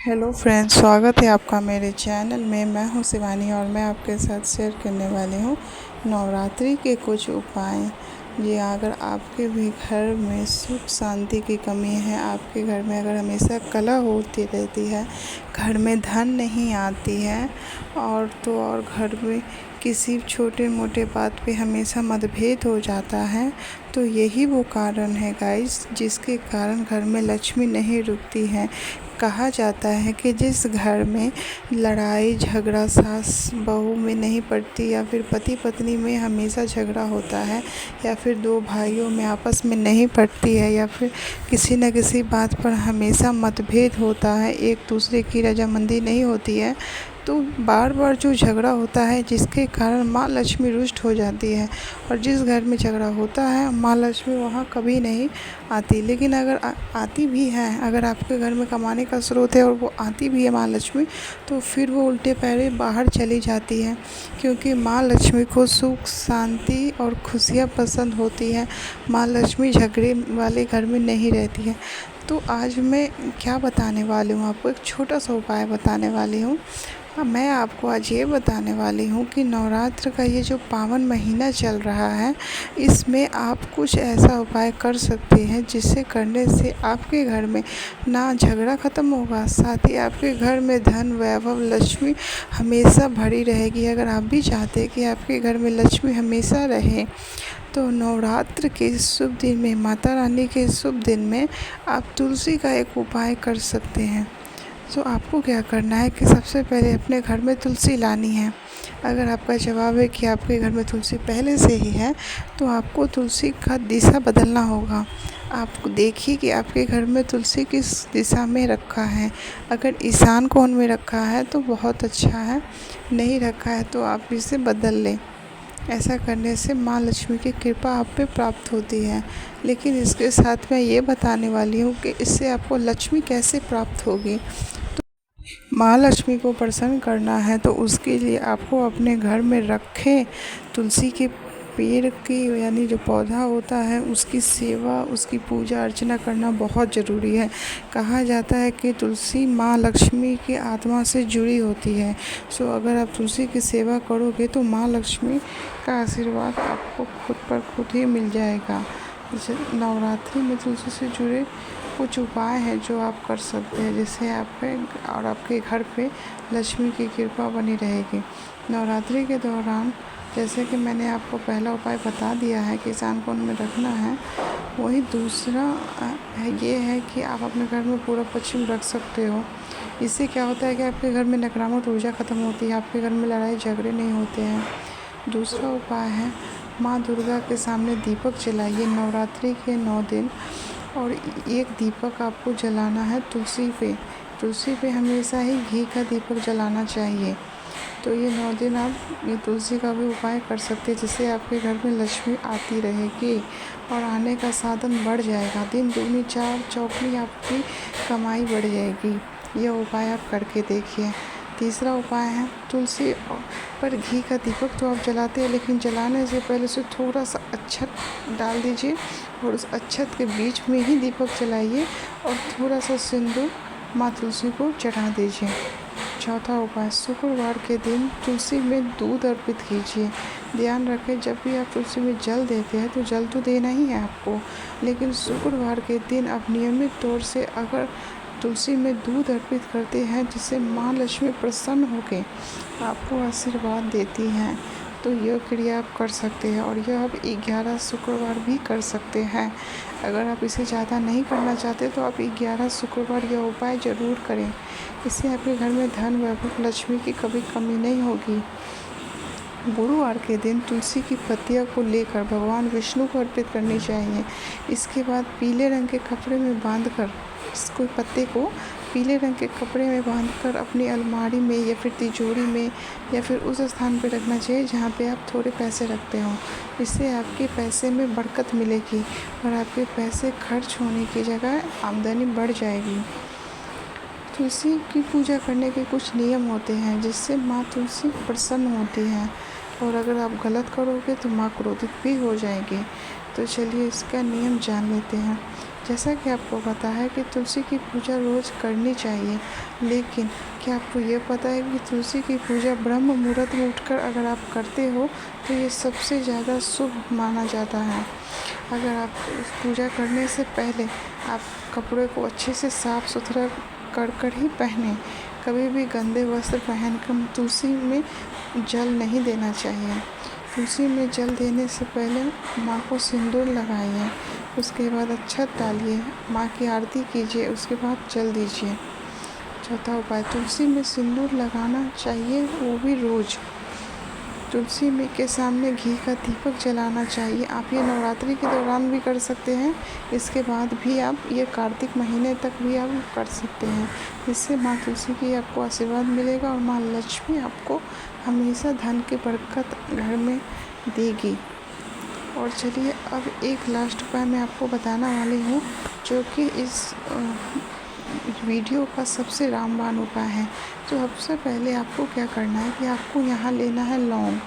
Hello friends, स्वागत है आपका मेरे चैनल में। मैं हूं शिवानी और मैं आपके साथ शेयर करने वाली हूं नवरात्रि के कुछ उपाय। जी, अगर आपके भी घर में सुख शांति की कमी है, आपके घर में अगर हमेशा कलह होती रहती है, घर में धन नहीं आती है और घर में किसी छोटे मोटे बात पे हमेशा मतभेद हो जाता है, तो यही वो कारण है गाइस, जिसके कारण घर में लक्ष्मी नहीं रुकती है। कहा जाता है कि जिस घर में लड़ाई झगड़ा सास बहू में नहीं पड़ती, या फिर पति पत्नी में हमेशा झगड़ा होता है, या फिर दो भाइयों में आपस में नहीं पड़ती है, या फिर किसी न किसी बात पर हमेशा मतभेद होता है, एक दूसरे की रजामंदी नहीं होती है, तो बार बार जो झगड़ा होता है जिसके कारण माँ लक्ष्मी रुष्ट हो जाती है। और जिस घर में झगड़ा होता है माँ लक्ष्मी वहाँ कभी नहीं आती। लेकिन अगर आती भी है, अगर आपके घर में कमाने का स्रोत है और वो आती भी है माँ लक्ष्मी, तो फिर वो उल्टे पैरे बाहर चली जाती है, क्योंकि माँ लक्ष्मी को सुख शांति और खुशियाँ पसंद होती है। माँ लक्ष्मी झगड़े वाले घर में नहीं रहती है। तो आज मैं क्या बताने वाली हूँ, आपको एक छोटा सा उपाय बताने वाली हूँ। मैं आपको आज ये बताने वाली हूँ कि नवरात्र का ये जो पावन महीना चल रहा है, इसमें आप कुछ ऐसा उपाय कर सकते हैं जिससे करने से आपके घर में ना झगड़ा ख़त्म होगा, साथ ही आपके घर में धन वैभव लक्ष्मी हमेशा भरी रहेगी। अगर आप भी चाहते हैं कि आपके घर में लक्ष्मी हमेशा रहे, तो नवरात्र के शुभ दिन में, माता रानी के शुभ दिन में आप तुलसी का एक उपाय कर सकते हैं। तो आपको क्या करना है कि सबसे पहले अपने घर में तुलसी लानी है। अगर आपका जवाब है कि आपके घर में तुलसी पहले से ही है, तो आपको तुलसी का दिशा बदलना होगा। आप देखिए कि आपके घर में तुलसी किस दिशा में रखा है। अगर ईशान कोण में रखा है तो बहुत अच्छा है, नहीं रखा है तो आप इसे बदल लें। ऐसा करने से माँ लक्ष्मी की कृपा आप पे प्राप्त होती है। लेकिन इसके साथ मैं ये बताने वाली हूँ कि इससे आपको लक्ष्मी कैसे प्राप्त होगी। माँ लक्ष्मी को प्रसन्न करना है तो उसके लिए आपको अपने घर में रखे तुलसी के पेड़ की, यानी जो पौधा होता है, उसकी सेवा, उसकी पूजा अर्चना करना बहुत ज़रूरी है। कहा जाता है कि तुलसी माँ लक्ष्मी की आत्मा से जुड़ी होती है। सो अगर आप तुलसी की सेवा करोगे तो माँ लक्ष्मी का आशीर्वाद आपको खुद पर खुद ही मिल जाएगा। नवरात्रि में तुलसी से जुड़े कुछ उपाय हैं जो आप कर सकते हैं, जिससे आपके और आपके घर पे लक्ष्मी की कृपा बनी रहेगी। नवरात्रि के दौरान, जैसे कि मैंने आपको पहला उपाय बता दिया है कि ईशान कोण में रखना है, वही दूसरा ये है कि आप अपने घर में पूरा पश्चिम रख सकते हो। इससे क्या होता है कि आपके घर में नकारात्मक ऊर्जा ख़त्म होती है, आपके घर में लड़ाई झगड़े नहीं होते हैं। दूसरा उपाय है, माँ दुर्गा के सामने दीपक जलाइए नवरात्रि के 9 दिन, और एक दीपक आपको जलाना है तुलसी पे। तुलसी पे हमेशा ही घी का दीपक जलाना चाहिए। तो ये 9 दिन आप ये तुलसी का भी उपाय कर सकते हैं, जिससे आपके घर में लक्ष्मी आती रहेगी और आने का साधन बढ़ जाएगा। दिन दूनी चार चौगुनी आपकी कमाई बढ़ जाएगी। यह उपाय आप करके देखिए। तीसरा उपाय है, तुलसी पर घी का दीपक तो आप जलाते हैं, लेकिन जलाने से पहले उसे थोड़ा सा अक्षत डाल दीजिए और उस अक्षत के बीच में ही दीपक जलाइए और थोड़ा सा सिंदूर माँ तुलसी को चढ़ा दीजिए। चौथा उपाय, शुक्रवार के दिन तुलसी में दूध अर्पित कीजिए। ध्यान रखें, जब भी आप तुलसी में जल देते हैं तो जल तो देना ही है आपको, लेकिन शुक्रवार के दिन आप नियमित तौर से अगर तुलसी में दूध अर्पित करते हैं, जिससे माँ लक्ष्मी प्रसन्न होकर आपको आशीर्वाद देती हैं, तो यह क्रिया आप कर सकते हैं। और यह आप 11 शुक्रवार भी कर सकते हैं। अगर आप इसे ज़्यादा नहीं करना चाहते तो आप 11 शुक्रवार यह उपाय ज़रूर करें। इससे आपके घर में धन वैभव लक्ष्मी की कभी कमी नहीं होगी। गुरुवार के दिन तुलसी की पत्तियों को लेकर भगवान विष्णु को अर्पित करनी चाहिए। इसके बाद पीले रंग के कपड़े में बांधकर, इसको पत्ते को पीले रंग के कपड़े में बांधकर अपनी अलमारी में या फिर तिजोरी में या फिर उस स्थान पर रखना चाहिए जहाँ पे आप थोड़े पैसे रखते हो। इससे आपके पैसे में बरकत मिलेगी और आपके पैसे खर्च होने की जगह आमदनी बढ़ जाएगी। तुलसी की पूजा करने के कुछ नियम होते हैं, जिससे माँ तुलसी प्रसन्न होती है, और अगर आप गलत करोगे तो माँ क्रोधित भी हो जाएगी। तो चलिए इसका नियम जान लेते हैं। जैसा कि आपको पता है कि तुलसी की पूजा रोज़ करनी चाहिए, लेकिन क्या आपको ये पता है कि तुलसी की पूजा ब्रह्म मुहूर्त में उठकर अगर आप करते हो तो ये सबसे ज़्यादा शुभ माना जाता है। अगर आप इस पूजा करने से पहले आप कपड़े को अच्छे से साफ़ सुथरा कर ही पहने। कभी भी गंदे वस्त्र पहनकर तुलसी में जल नहीं देना चाहिए। तुलसी में जल देने से पहले माँ को सिंदूर लगाइए, उसके बाद अक्षत डालिए, माँ की आरती कीजिए, उसके बाद जल दीजिए। चौथा उपाय, तुलसी में सिंदूर लगाना चाहिए, वो भी रोज़। तुलसी में के सामने घी का दीपक जलाना चाहिए। आप ये नवरात्रि के दौरान भी कर सकते हैं, इसके बाद भी आप ये कार्तिक महीने तक भी आप कर सकते हैं। इससे माँ तुलसी की आपको आशीर्वाद मिलेगा और माँ लक्ष्मी आपको हमेशा धन की बरकत घर में देगी। और चलिए अब एक लास्ट उपाय मैं आपको बताना वाली हूँ, जो कि इस वीडियो का सबसे रामबाण उपाय है। तो सबसे पहले आपको क्या करना है कि आपको यहाँ लेना है लौंग,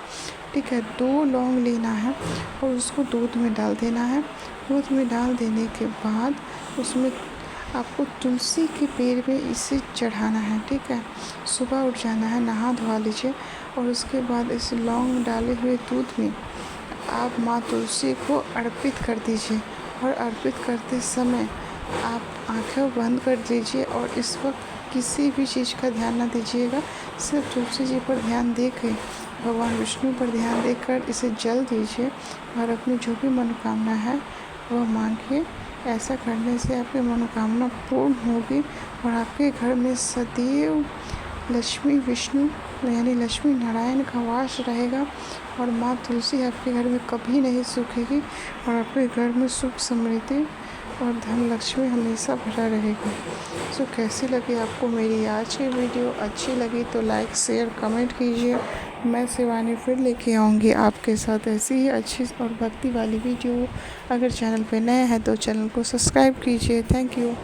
ठीक है। 2 लौंग लेना है और उसको दूध में डाल देना है। दूध में डाल देने के बाद उसमें आपको तुलसी के पेड़ में इसे चढ़ाना है, ठीक है। सुबह उठ जाना है, नहा धोवा लीजिए और उसके बाद इस लौंग डाले हुए दूध में आप माँ तुलसी को अर्पित कर दीजिए। और अर्पित करते समय आप आँखें बंद कर दीजिए और इस वक्त किसी भी चीज़ का ध्यान ना दीजिएगा, सिर्फ तुलसी जी पर ध्यान देकर, भगवान विष्णु पर ध्यान देकर इसे जल दीजिए और अपनी जो भी मनोकामना है वह मांगिए। ऐसा करने से आपकी मनोकामना पूर्ण होगी और आपके घर में सदैव लक्ष्मी विष्णु यानी लक्ष्मी नारायण का वास रहेगा और माँ तुलसी आपके घर में कभी नहीं सूखेगी और आपके घर में सुख समृद्धि और धन लक्ष्मी हमेशा भरा रहेगा। सो कैसी लगी आपको मेरी आज की वीडियो? अच्छी लगी तो लाइक शेयर कमेंट कीजिए। मैं शिवानी फिर लेके आऊँगी आपके साथ ऐसी ही अच्छी और भक्ति वाली वीडियो। अगर चैनल पे नए हैं तो चैनल को सब्सक्राइब कीजिए। Thank you.